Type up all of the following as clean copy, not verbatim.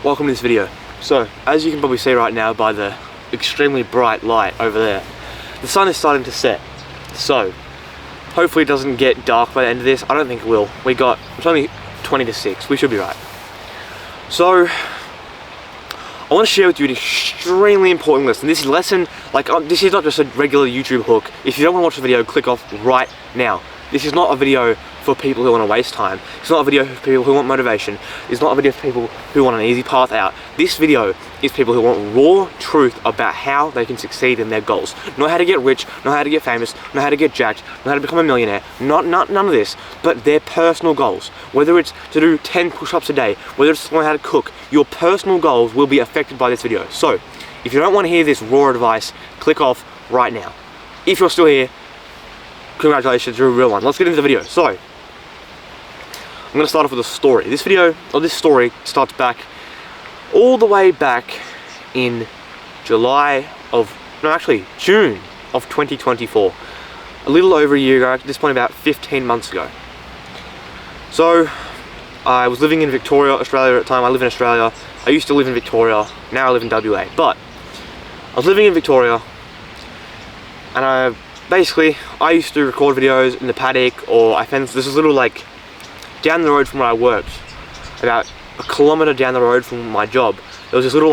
welcome to this video. So, as you can probably see right now by the extremely bright light over there, the sun is starting to set. So, hopefully it doesn't get dark by the end of this. I don't think it will. It's only 20 to 6, we should be right. So, I want to share with you an extremely important lesson. This lesson, this is not just a regular YouTube hook. If you don't want to watch the video, click off right now. This is not a video for people who want to waste time. It's not a video for people who want motivation. It's not a video for people who want an easy path out. This video is people who want raw truth about how they can succeed in their goals. Not how to get rich, not how to get famous, not how to get jacked, not how to become a millionaire. None of this, but their personal goals. Whether it's to do 10 push-ups a day, whether it's to learn how to cook, your personal goals will be affected by this video. So, if you don't want to hear this raw advice, click off right now. If you're still here, congratulations, you're a real one. Let's get into the video. So, I'm going to start off with a story. This story starts back, all the way back in June of 2024. A little over a year ago, at this point about 15 months ago. So, I was living in Victoria, Australia at the time. I live in Australia. I used to live in Victoria, now I live in WA. But, I was living in Victoria, and I used to record videos in the paddock, or I found this is little down the road from where I worked, about a kilometre down the road from my job. There was this little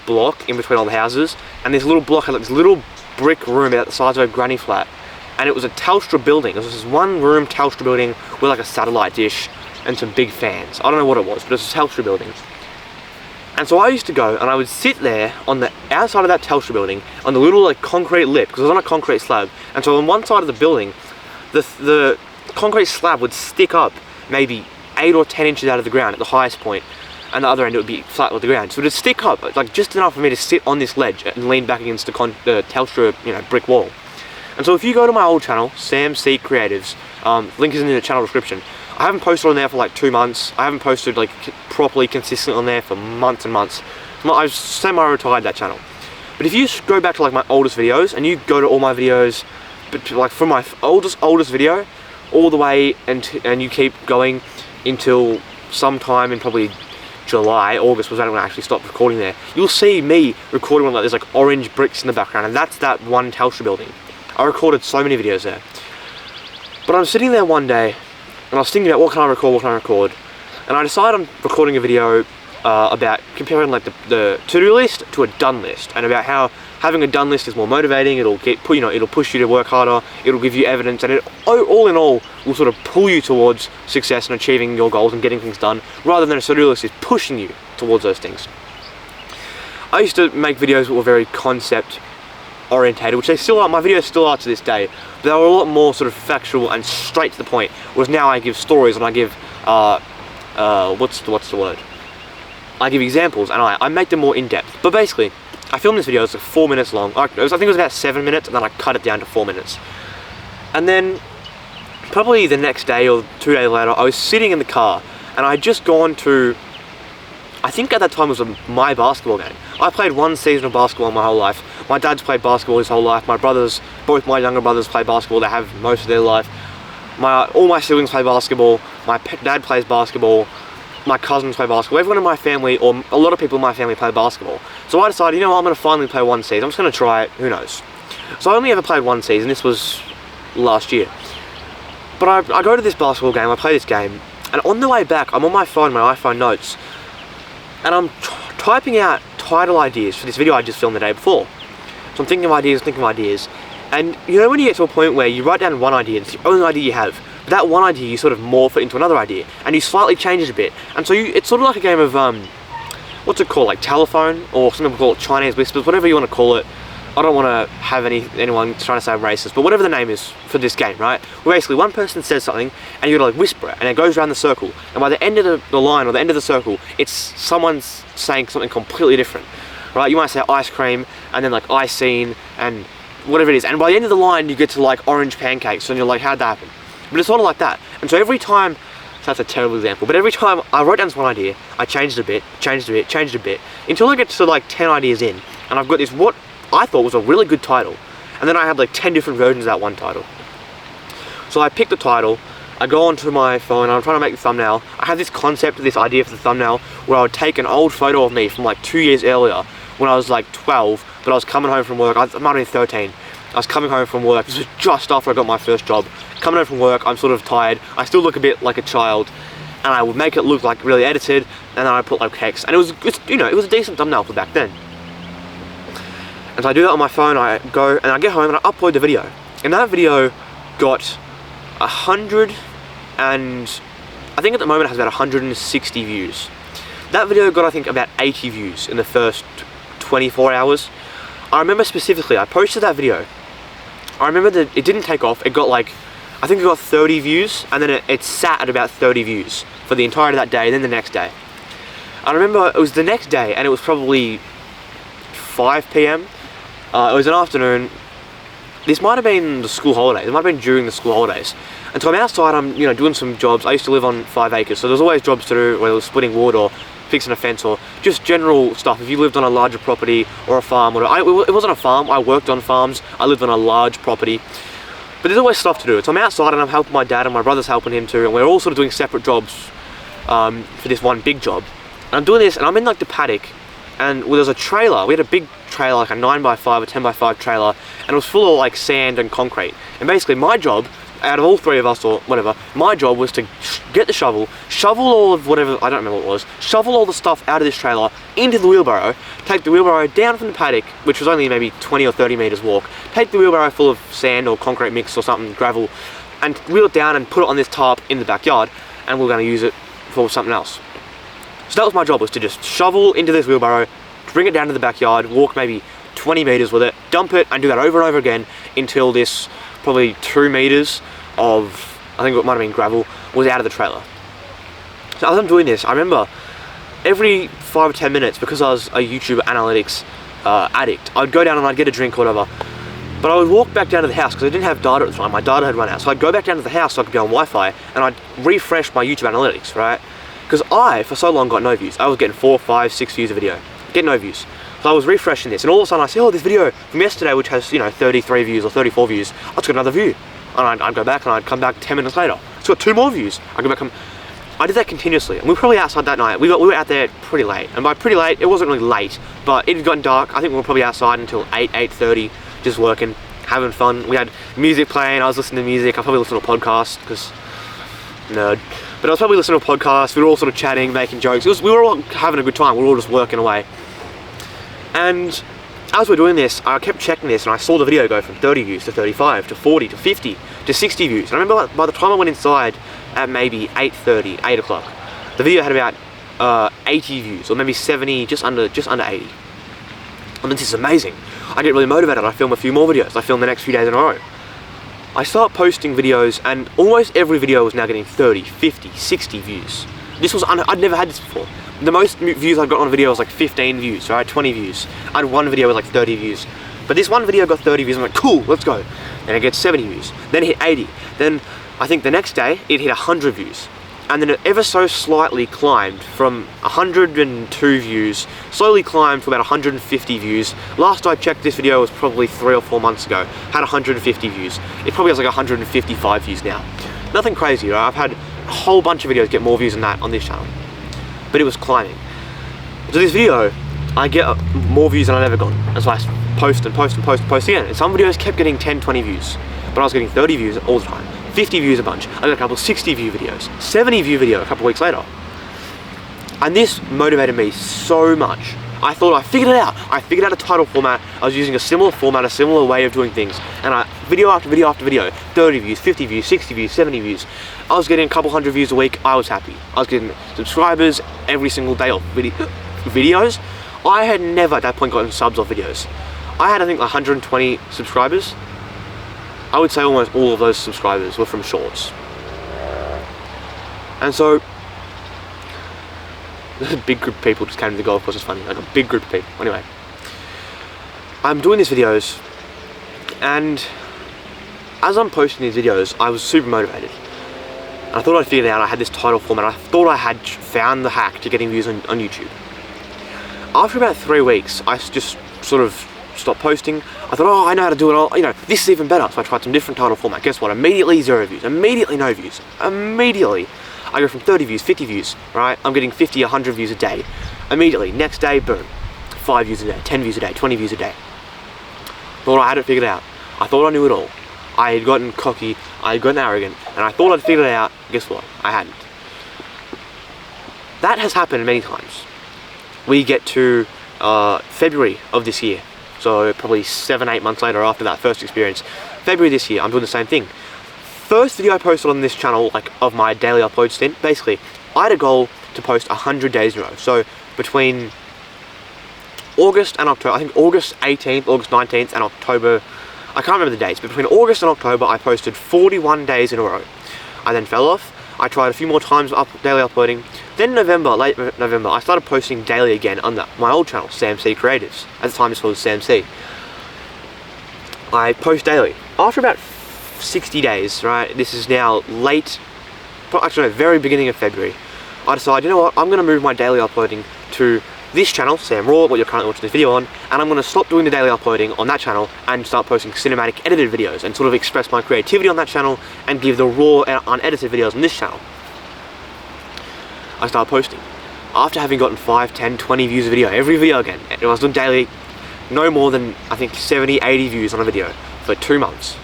block in between all the houses, and this little block had this little brick room about the size of a granny flat, and it was a Telstra building. It was this one room Telstra building with a satellite dish and some big fans. I don't know what it was, but it was a Telstra building. And so I used to go and I would sit there on the outside of that Telstra building on the little concrete lip, because it was on a concrete slab. And so on one side of the building, the concrete slab would stick up maybe 8 or 10 inches out of the ground at the highest point, and the other end it would be flat with the ground. So it would stick up just enough for me to sit on this ledge and lean back against the Telstra brick wall. And so if you go to my old channel, Sam C Creatives, link is in the channel description. I haven't posted on there for 2 months. I haven't posted properly consistently on there for months and months. I've semi-retired that channel. But if you go back to my oldest videos, and you go to all my videos, but from my oldest video all the way, and you keep going until sometime in probably July, August was when I actually stopped recording there, you'll see me recording one there's orange bricks in the background, and that's that one Telstra building. I recorded so many videos there. But I'm sitting there one day, and I was thinking about what can I record, and I decided I'm recording a video about comparing the to-do list to a done list, and about how having a done list is more motivating. It'll it'll push you to work harder, it'll give you evidence, and it all in all will sort of pull you towards success and achieving your goals and getting things done, rather than a to-do list is pushing you towards those things. I used to make videos that were very concept orientated, which they still are. My videos still are to this day, but they were a lot more sort of factual and straight to the point. Whereas now I give stories, and I give what's the word? I give examples, and I make them more in depth. But basically, I filmed this video. It was 4 minutes long. I think it was about 7 minutes, and then I cut it down to 4 minutes. And then probably the next day or 2 days later, I was sitting in the car, and I had just gone to, I think at that time it was my basketball game. I played one season of basketball my whole life. My dad's played basketball his whole life. My brothers, both my younger brothers, play basketball. They have most of their life. All my siblings play basketball. My dad plays basketball. My cousins play basketball. Everyone in my family, or a lot of people in my family, play basketball. So I decided, I'm going to finally play one season. I'm just going to try it. Who knows? So I only ever played one season. This was last year. But I go to this basketball game. I play this game. And on the way back, I'm on my phone, my iPhone notes. And I'm typing out title ideas for this video I just filmed the day before. So I'm thinking of ideas. And when you get to a point where you write down one idea, it's the only idea you have. But that one idea, you sort of morph it into another idea. And you slightly change it a bit. And so it's sort of like a game of, what's it called? Telephone? Or some people call it Chinese whispers, whatever you want to call it. I don't want to have anyone trying to say I'm racist, but whatever the name is for this game, right? Where basically one person says something, and you gotta whisper it, and it goes around the circle. And by the end of the line, or the end of the circle, it's someone's saying something completely different, right? You might say ice cream, and then icing, and whatever it is. And by the end of the line, you get to orange pancakes, and you're like, how'd that happen? But it's sort of like that. And so every time, so that's a terrible example, but every time I wrote down this one idea, I changed it a bit, until I get to 10 ideas in, and I've got this what I thought was a really good title, and then I had 10 different versions of that one title. So I picked the title, I go onto my phone and I'm trying to make the thumbnail. I have this concept, this idea for the thumbnail, where I would take an old photo of me from like 2 years earlier, when I was like 12, but I was coming home from work. I might have been 13. I was coming home from work. This was just after I got my first job. Coming home from work, I'm sort of tired. I still look a bit like a child, and I would make it look like really edited, and then I put like text, and it was a decent thumbnail for back then. And so I do that on my phone. I go and I get home and I upload the video, and that video got 100, and I think at the moment it has about 160 views. That video got, I think, about 80 views in the first 24 hours. I remember specifically, I posted that video. I remember that it didn't take off. It got like, I think it got 30 views, and then it sat at about 30 views for the entirety of that day, and then the next day. I remember it was the next day, and it was probably 5 PM. It was an afternoon. This might have been the school holidays. It might have been during the school holidays. And so I'm outside, I'm doing some jobs. I used to live on 5 acres, so there's always jobs to do, whether it was splitting wood or fixing a fence or just general stuff. If you lived on a larger property or a farm, it wasn't a farm, I worked on farms, I lived on a large property. But there's always stuff to do. So I'm outside and I'm helping my dad, and my brother's helping him too, and we're all sort of doing separate jobs for this one big job. And I'm doing this, and I'm in like the paddock, and there's a trailer. We had a big trailer, like a 9x5 or 10x5 trailer, and it was full of like sand and concrete. And basically my job, out of all three of us or whatever, my job was to get the shovel all of whatever, I don't remember what it was, shovel all the stuff out of this trailer into the wheelbarrow, take the wheelbarrow down from the paddock, which was only maybe 20 or 30 meters walk, take the wheelbarrow full of sand or concrete mix or something, gravel, and wheel it down and put it on this tarp in the backyard, and we're going to use it for something else. So that was my job, was to just shovel into this wheelbarrow, bring it down to the backyard, walk maybe 20 meters with it, dump it, and do that over and over again until this probably 2 meters of, I think it might have been gravel, was out of the trailer. So as I'm doing this, I remember every 5 or 10 minutes, because I was a YouTube analytics addict, I'd go down and I'd get a drink or whatever. But I would walk back down to the house because I didn't have data at the time. My data had run out. So I'd go back down to the house so I could be on Wi-Fi, and I'd refresh my YouTube analytics, right? Because I, for so long, got no views. I was getting 4, 5, 6 views a video. Get no views. So I was refreshing this, and all of a sudden I see, oh, this video from yesterday, which has, 33 views or 34 views, oh, it's got another view. And I'd go back, and I'd come back 10 minutes later. It's got 2 more views. I'd go back, I did that continuously, and we were probably outside that night. We were out there pretty late, and by pretty late, it wasn't really late, but it had gotten dark. I think we were probably outside until 8, 8:30, just working, having fun. We had music playing. I was listening to music. I probably listened to a podcast, because nerd. But I was probably listening to a podcast. We were all sort of chatting, making jokes. We were all having a good time. We were all just working away. And as we're doing this, I kept checking this, and I saw the video go from 30 views to 35 to 40 to 50 to 60 views. And I remember by the time I went inside at maybe 8:30, 8 o'clock, the video had about 80 views, or maybe 70, just under 80. And this is amazing. I get really motivated. I film a few more videos. I film the next few days in a row. I start posting videos, and almost every video was now getting 30, 50, 60 views. I'd never had this before. The most views I've got on a video was like 15 views, right? 20 views. I had one video with like 30 views. But this one video got 30 views. I'm like, cool, let's go. Then it gets 70 views. Then it hit 80. Then I think the next day it hit 100 views. And then it ever so slightly climbed from 102 views, slowly climbed to about 150 views. Last I checked, this video was probably 3 or 4 months ago. Had 150 views. It probably has like 155 views now. Nothing crazy, right? I've had a whole bunch of videos get more views than that on this channel. But it was climbing. So this video, I get more views than I've ever gotten. And so I post and post and post and post again. And some videos kept getting 10, 20 views. But I was getting 30 views all the time. 50 views a bunch. I got a couple of 60 view videos. 70 view video a couple of weeks later. And this motivated me so much. I thought I figured it out. I figured out a title format. I was using a similar format, a similar way of doing things. And video after video after video, 30 views, 50 views, 60 views, 70 views. I was getting a couple hundred views a week. I was happy. I was getting subscribers every single day of videos. I had never at that point gotten subs off videos. I had, I think, 120 subscribers. I would say almost all of those subscribers were from shorts. And so, a big group of people just came to the golf course. It's funny, like a big group of people. Anyway, I'm doing these videos, and as I'm posting these videos, I was super motivated. And I thought I'd figured it out. I had this title format. I thought I had found the hack to getting views on YouTube. After about 3 weeks, I just sort of stopped posting. I thought, oh, I know how to do it all, you know, this is even better. So I tried some different title format. Guess what? Immediately 0 views, immediately no views, immediately. I go from 30 views, 50 views, right? I'm getting 50, 100 views a day. Immediately, next day, boom, 5 views a day, 10 views a day, 20 views a day. Thought I had it figured out. I thought I knew it all. I had gotten cocky, I had gotten arrogant, and I thought I'd figured it out. Guess what? I hadn't. That has happened many times. We get to February of this year, so probably 7-8 months later after that first experience. February this year, I'm doing the same thing. First video I posted on this channel, like of my daily upload stint, basically, I had a goal to post 100 days in a row. So between August and October, I think August 18th, August 19th, and October, I can't remember the dates, but between August and October, I posted 41 days in a row. I then fell off. I tried a few more times daily uploading. Then November, late November, I started posting daily again on my old channel, Sam C Creatives. At the time, it's called Sam C. I post daily. After about 60 days, right, this is now late, actually no, very beginning of February, I decided, you know what, I'm going to move my daily uploading to this channel, Sam Raw, what you're currently watching this video on, and I'm going to stop doing the daily uploading on that channel and start posting cinematic edited videos and sort of express my creativity on that channel and give the raw and unedited videos on this channel. I started posting. After having gotten 5, 10, 20 views a video, every video again, and I was doing daily, no more than, I think, 70, 80 views on a video for 2 months.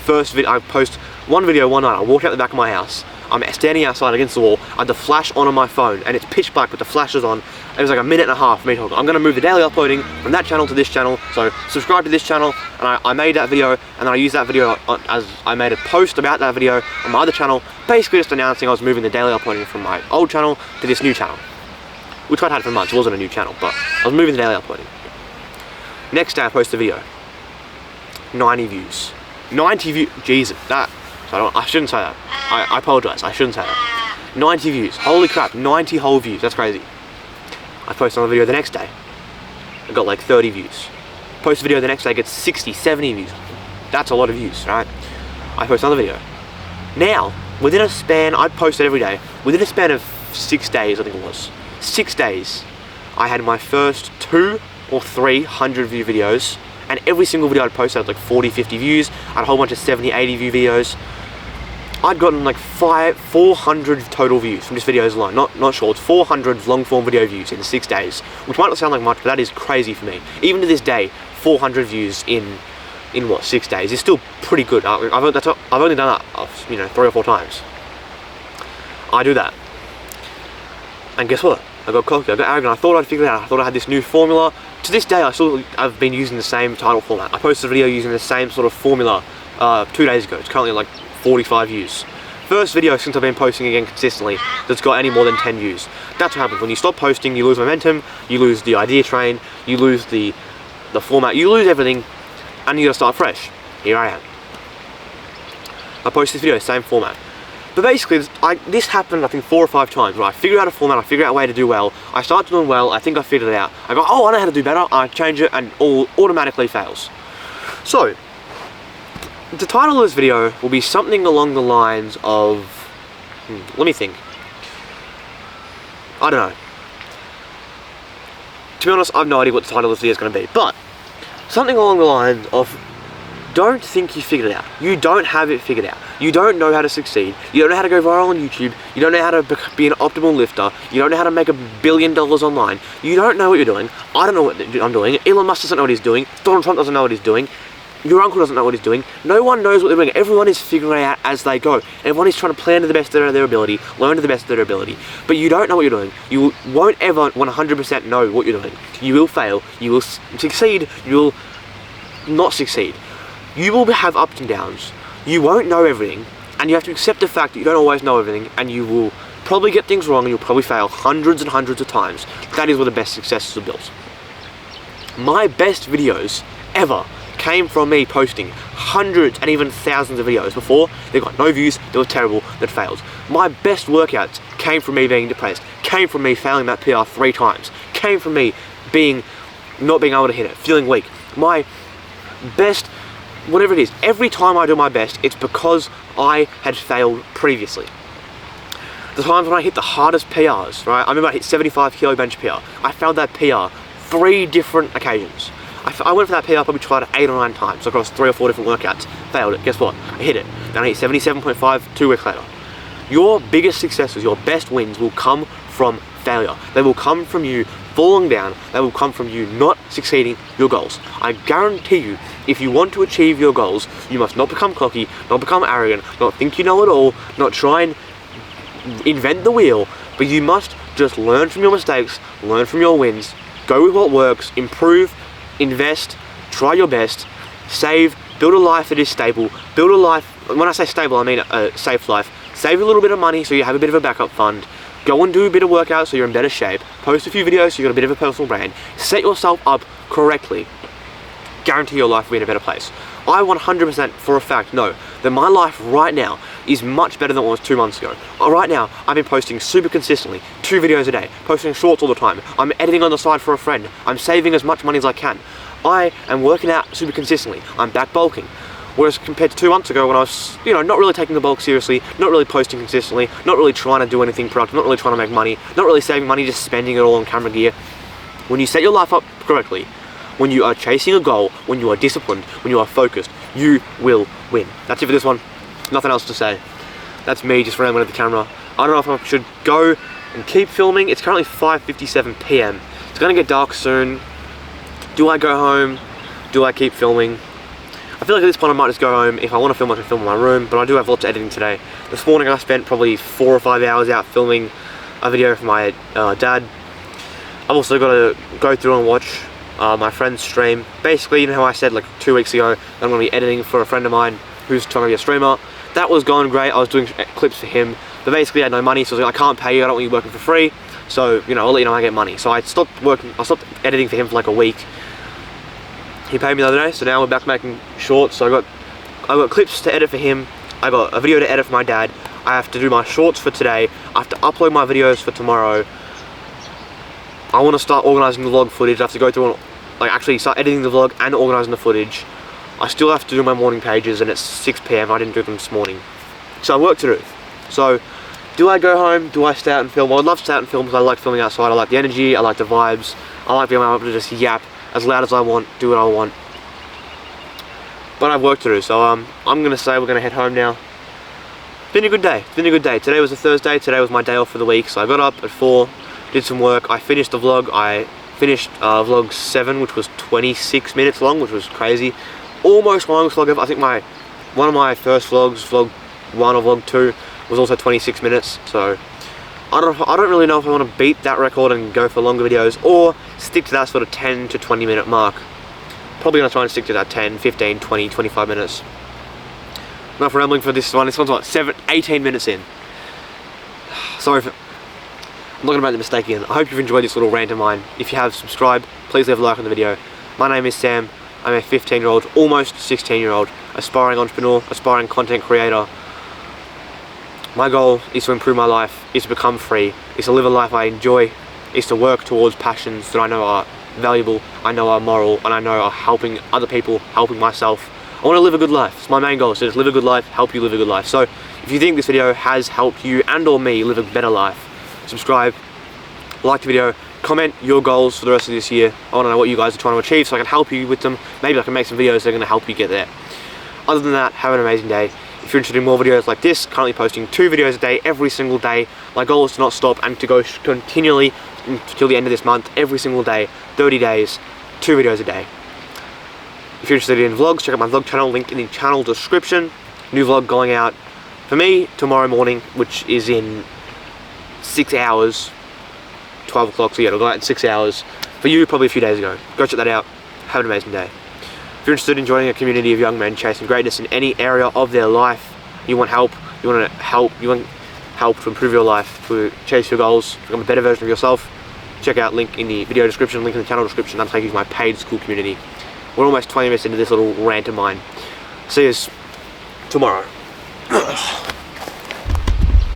First video, I post one video one night, I walk out the back of my house, I'm standing outside against the wall, I had the flash on my phone, and it's pitch black with the flashes on. It was like a minute and a half for me talking. I'm going to move the daily uploading from that channel to this channel, so subscribe to this channel, and I made that video, and then I used that video as I made a post about that video on my other channel, basically just announcing I was moving the daily uploading from my old channel to this new channel, which I'd had for months. It wasn't a new channel, but I was moving the daily uploading. Next day I post a video, 90 views. 90 views, Jesus, that, so I shouldn't say that. I apologise, I shouldn't say that. 90 views, holy crap, 90 whole views, that's crazy. I post another video the next day, I got like 30 views. Post a video the next day, I get 60, 70 views. That's a lot of views, right? I post another video. Now, within a span, I posted every day, within a span of 6 days, I think it was, 6 days, I had my first 200 or 300 view videos, and every single video I'd posted had like 40, 50 views. I had a whole bunch of 70, 80 view videos. I'd gotten like 400 total views from just videos alone, not shorts, 400 long form video views in 6 days, which might not sound like much, but that is crazy for me. Even to this day, 400 views in what, 6 days is still pretty good. I've only done that, you know, 3 or 4 times. I do that, and guess what? I got cocky, I got arrogant, I thought I'd figured it out, I thought I had this new formula. To this day, I've been using the same title format. I posted a video using the same sort of formula 2 days ago. It's currently like 45 views. First video since I've been posting again consistently that's got any more than 10 views. That's what happens. When you stop posting, you lose momentum, you lose the idea train, you lose the format, you lose everything, and you gotta start fresh. Here I am. I post this video, same format. But basically, this happened I think 4 or 5 times, where I figure out a format, I figure out a way to do well, I start doing well, I think I figured it out, I go, oh, I know how to do better, I change it, and all automatically fails. So, the title of this video will be something along the lines of, let me think, I don't know. To be honest, I have no idea what the title of this video is going to be, but something along the lines of, don't think you figured it out. You don't have it figured out. You don't know how to succeed. You don't know how to go viral on YouTube. You don't know how to be an optimal lifter. You don't know how to make $1 billion online. You don't know what you're doing. I don't know what I'm doing. Elon Musk doesn't know what he's doing. Donald Trump doesn't know what he's doing. Your uncle doesn't know what he's doing. No one knows what they're doing. Everyone is figuring it out as they go. Everyone is trying to plan to the best of their ability, learn to the best of their ability. But you don't know what you're doing. You won't ever 100% know what you're doing. You will fail. You will succeed. You will not succeed. You will have ups and downs. You won't know everything, and you have to accept the fact that you don't always know everything, and you will probably get things wrong, and you'll probably fail hundreds and hundreds of times. That is where the best successes are built. My best videos ever came from me posting hundreds and even thousands of videos before. They got no views, they were terrible, that failed. My best workouts came from me being depressed, came from me failing that PR 3 times, came from me not being able to hit it, feeling weak. My best, whatever it is, every time I do my best, it's because I had failed previously. The times when I hit the hardest PRs, right? I remember I hit 75 kilo bench PR. I failed that PR 3 different occasions. I went for that PR, probably tried it 8 or 9 times across 3 or 4 different workouts. Failed it. Guess what? I hit it. Then I hit 77.5 2 weeks later. Your biggest successes, your best wins will come from failure. They will come from you falling down. They will come from you not succeeding your goals. I guarantee you, if you want to achieve your goals, you must not become cocky, not become arrogant, not think you know it all, not try and invent the wheel, but you must just learn from your mistakes, learn from your wins, go with what works, improve, invest, try your best, save, build a life that is stable, build a life, when I say stable I mean a safe life, save a little bit of money so you have a bit of a backup fund, go and do a bit of workout so you're in better shape, post a few videos so you've got a bit of a personal brand, set yourself up correctly, guarantee your life will be in a better place. I 100% for a fact know that my life right now is much better than it was 2 months ago. Right now, I've been posting super consistently, 2 videos a day, posting shorts all the time. I'm editing on the side for a friend. I'm saving as much money as I can. I am working out super consistently. I'm back bulking. Whereas compared to 2 months ago when I was, not really taking the bulk seriously, not really posting consistently, not really trying to do anything productive, not really trying to make money, not really saving money, just spending it all on camera gear. When you set your life up correctly, when you are chasing a goal, when you are disciplined, when you are focused, you will win. That's it for this one. Nothing else to say. That's me just rambling at the camera. I don't know if I should go and keep filming. It's currently 5:57 PM. It's gonna get dark soon. Do I go home? Do I keep filming? I feel like at this point I might just go home. If I want to film, I can film in my room, but I do have lots of editing today. This morning I spent probably 4 or 5 hours out filming a video for my dad. I've also got to go through and watch my friend's stream. Basically, you know how I said like 2 weeks ago that I'm going to be editing for a friend of mine who's trying to be a streamer. That was going great. I was doing clips for him, but basically I had no money, so I was like, I can't pay you, I don't want you working for free, so I'll let you know when I get money. So I stopped editing for him for like a week. He paid me the other day, so now we're back making shorts. So I got clips to edit for him, I got a video to edit for my dad, I have to do my shorts for today, I have to upload my videos for tomorrow. I want to start organising the vlog footage. I have to go through and actually start editing the vlog and organising the footage. I still have to do my morning pages, and it's 6 PM. I didn't do them this morning, so I have work to do. So do I go home? Do I stay out and film? Well, I'd love to stay out and film because I like filming outside. I like the energy, I like the vibes, I like being able to just yap as loud as I want, do what I want. But I have work to do, so I'm gonna say we're gonna head home now. It's been a good day. It's been a good day. Today was a Thursday. Today was my day off for the week, so I got up at 4. Did some work. I finished the vlog. I finished vlog 7, which was 26 minutes long, which was crazy. Almost my longest vlog ever. I think one of my first vlogs, vlog 1 or vlog 2, was also 26 minutes. So I don't really know if I want to beat that record and go for longer videos or stick to that sort of 10 to 20 minute mark. Probably gonna try and stick to that 10, 15, 20, 25 minutes. Enough rambling for this one. This one's like 18 minutes in. Sorry for. I'm not going to make the mistake again. I hope you've enjoyed this little rant of mine. If you have, subscribe. Please leave a like on the video. My name is Sam. I'm a 15-year-old, almost 16-year-old, aspiring entrepreneur, aspiring content creator. My goal is to improve my life, is to become free, is to live a life I enjoy, is to work towards passions that I know are valuable, I know are moral, and I know are helping other people, helping myself. I want to live a good life. It's my main goal, so just live a good life, help you live a good life. So if you think this video has helped you and or me live a better life, subscribe, like the video, comment your goals for the rest of this year. I want to know what you guys are trying to achieve so I can help you with them. Maybe I can make some videos that are going to help you get there. Other than that, have an amazing day. If you're interested in more videos like this, currently posting 2 videos a day every single day. My goal is to not stop and to go continually until the end of this month, every single day, 30 days, 2 videos a day. If you're interested in vlogs, check out my vlog channel, link in the channel description. New vlog going out for me tomorrow morning, which is in 6 hours, 12 o'clock, so yeah, it'll go out in 6 hours. For you, probably a few days ago. Go check that out. Have an amazing day. If you're interested in joining a community of young men chasing greatness in any area of their life, you want help, you want help to improve your life, to chase your goals, become a better version of yourself, check out link in the video description, link in the channel description. That'll take you to my paid school community. We're almost 20 minutes into this little rant of mine. See you tomorrow.